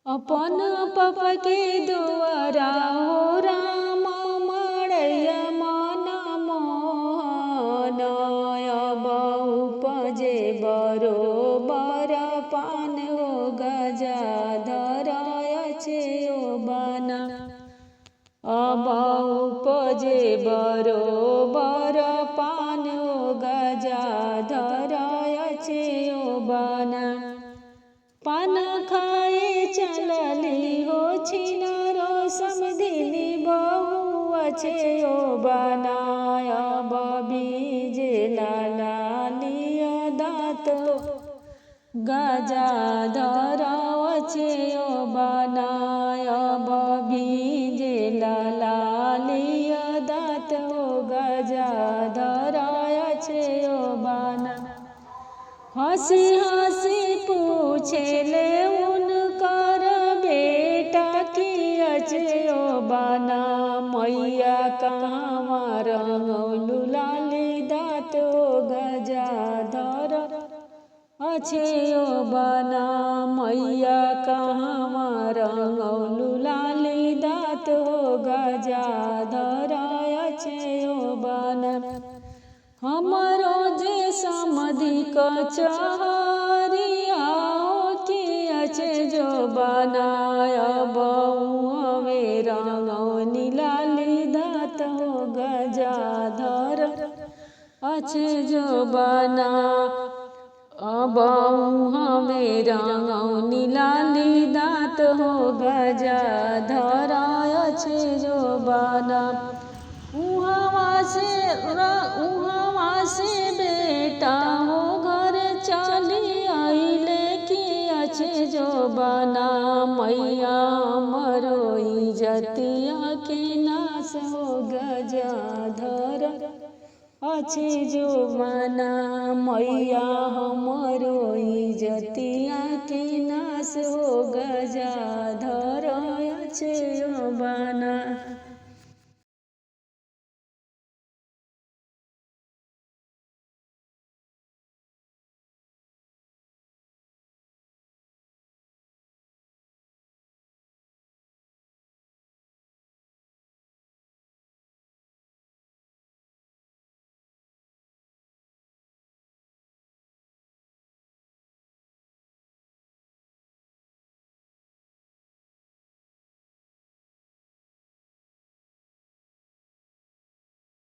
अपन पप के दुआरा हो राम मड़ैया मन मोहन अब उपजे बरोबर पान हो गजाधर अछे बना अब उपजे बरोबर पान हो गजाधर अछे बना पान खाए चलली हो छिनारो समधिनी बहु अछे बनाय बीज लालिया दात गजाधर अछे बनाय बीज लालिया दात गजाधर अछे बना हंसी हंसी पूछे ले उनकर बेटा की अछे बना मैया कहाँ रंगौलू लाली दात गजाधर अछे बना मैया कहाँ रंगौलू लाली दात गजाधर अछे बना हमरो जे समधि कचहरिया की अछे जो बनाय बहुवे रंगौनी लाली दात गजाधर अछे जो बना बहुवे रंगौनी लाली दात हो गजाधर अछे जो बना उहाँ से बेटा हो घर चली आइले कि अछे जो बना मैया मरो इज्जतिया के नाश हो गजाधर अछे जो बना मैया हमरो इज्जतिया के नाश हो गजाधर अछे